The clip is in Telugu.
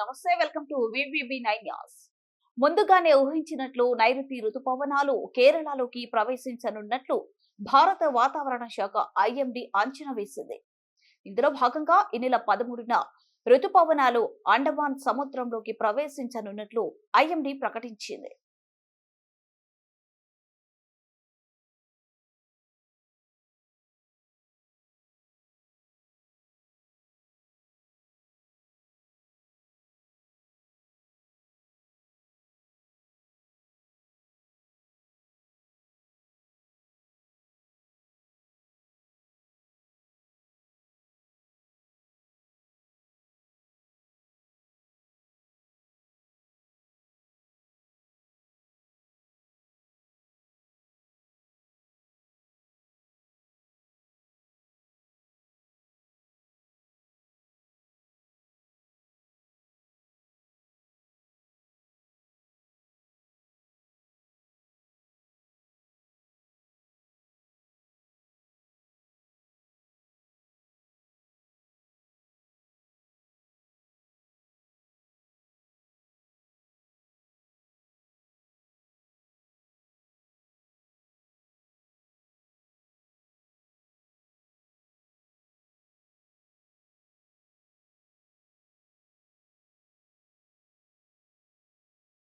నమస్తే, వెల్కమ్ టు వివిబి 9 న్యూస్. ముందుగానే ఊహించినట్లు నైరుతి రుతుపవనాలు కేరళలోకి ప్రవేశించనున్నట్లు భారత వాతావరణ శాఖ ఐఎండీ అంచనా వేసింది. ఇందులో భాగంగా ఈ నెల 13న రుతుపవనాలు అండమాన్ సముద్రంలోకి ప్రవేశించనున్నట్లు ఐఎండీ ప్రకటించింది.